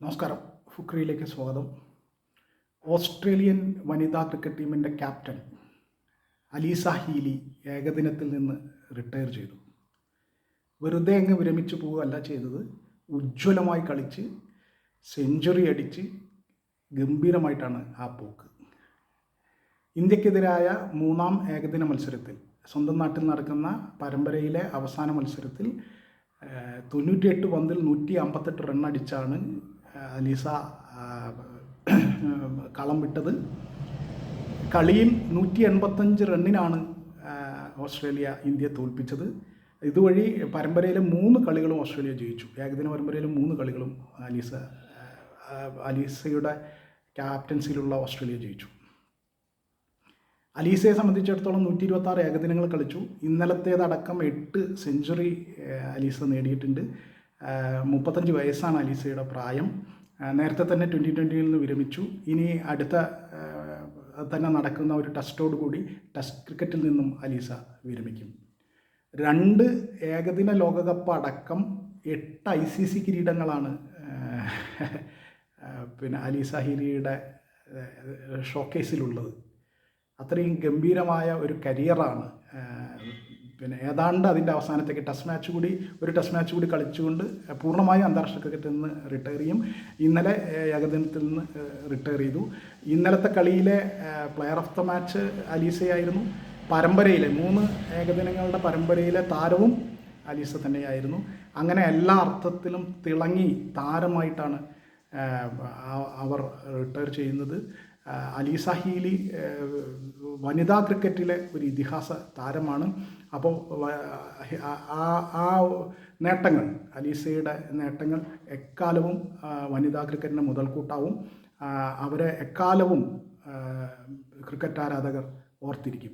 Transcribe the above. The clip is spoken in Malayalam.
നമസ്കാരം. ഫുക്രിയിലേക്ക് സ്വാഗതം. ഓസ്ട്രേലിയൻ വനിതാ ക്രിക്കറ്റ് ടീമിൻ്റെ ക്യാപ്റ്റൻ അലീസ ഹീലി ഏകദിനത്തിൽ നിന്ന് റിട്ടയർ ചെയ്തു. വെറുതെ അങ്ങ് വിരമിച്ചു പോവുകയല്ല ചെയ്തത്. ഉജ്ജ്വലമായി കളിച്ച് സെഞ്ചുറി അടിച്ച് ഗംഭീരമായിട്ടാണ് ആ പോക്ക്. ഇന്ത്യക്കെതിരായ മൂന്നാം ഏകദിന മത്സരത്തിൽ, സ്വന്തം നാട്ടിൽ നടക്കുന്ന പരമ്പരയിലെ അവസാന മത്സരത്തിൽ 98 പന്തിൽ 158 റൺ അടിച്ചാണ് അലീസ കളം വിട്ടത്. കളിയിൽ 185 റണ്ണിനാണ് ഓസ്ട്രേലിയ ഇന്ത്യയെ തോൽപ്പിച്ചത്. ഇതുവഴി പരമ്പരയിലെ 3 കളികളും ഓസ്ട്രേലിയ ജയിച്ചു. ഏകദിന പരമ്പരയിലെ 3 കളികളും അലീസയുടെ ക്യാപ്റ്റൻസിയിലുള്ള ഓസ്ട്രേലിയ ജയിച്ചു. അലീസയെ സംബന്ധിച്ചിടത്തോളം 126 ഏകദിനങ്ങൾ കളിച്ചു. ഇന്നലത്തേതടക്കം 8 സെഞ്ചുറി അലീസ നേടിയിട്ടുണ്ട്. 35 വയസ്സാണ് അലീസയുടെ പ്രായം. നേരത്തെ തന്നെ 2020 നിന്ന് വിരമിച്ചു. ഇനി അടുത്ത തന്നെ നടക്കുന്ന ഒരു ടെസ്റ്റോടുകൂടി ടെസ്റ്റ് ക്രിക്കറ്റിൽ നിന്നും അലീസ വിരമിക്കും. 2 ഏകദിന ലോകകപ്പ് അടക്കം 8 ICC കിരീടങ്ങളാണ് അലീസ ഹീലിയുടെ ഷോക്കേസിലുള്ളത്. അത്രയും ഗംഭീരമായ ഒരു കരിയറാണ്. ഏതാണ്ട് അതിൻ്റെ അവസാനത്തേക്ക് ഒരു ടെസ്റ്റ് മാച്ച് കൂടി കളിച്ചുകൊണ്ട് പൂർണ്ണമായും അന്താരാഷ്ട്ര ക്രിക്കറ്റിൽ നിന്ന് റിട്ടയർ ചെയ്യും. ഇന്നലെ ഏകദിനത്തിൽ നിന്ന് റിട്ടയർ ചെയ്തു. ഇന്നലത്തെ കളിയിലെ പ്ലെയർ ഓഫ് ദ മാച്ച് അലീസയായിരുന്നു. പരമ്പരയിലെ 3 ഏകദിനങ്ങളുടെ പരമ്പരയിലെ താരവും അലീസ തന്നെയായിരുന്നു. അങ്ങനെ എല്ലാ അർത്ഥത്തിലും തിളങ്ങി താരമായിട്ടാണ് അവർ റിട്ടയർ ചെയ്യുന്നത്. അലീസ ഹീലി വനിതാ ക്രിക്കറ്റിലെ ഒരു ഇതിഹാസ താരമാണ്. അപ്പോൾ ആ നേട്ടങ്ങൾ, അലീസയുടെ നേട്ടങ്ങൾ എക്കാലവും വനിതാ ക്രിക്കറ്റിന് മുതൽക്കൂട്ടാവും. അവരെ എക്കാലവും ക്രിക്കറ്റ് ആരാധകർ ഓർത്തിരിക്കും.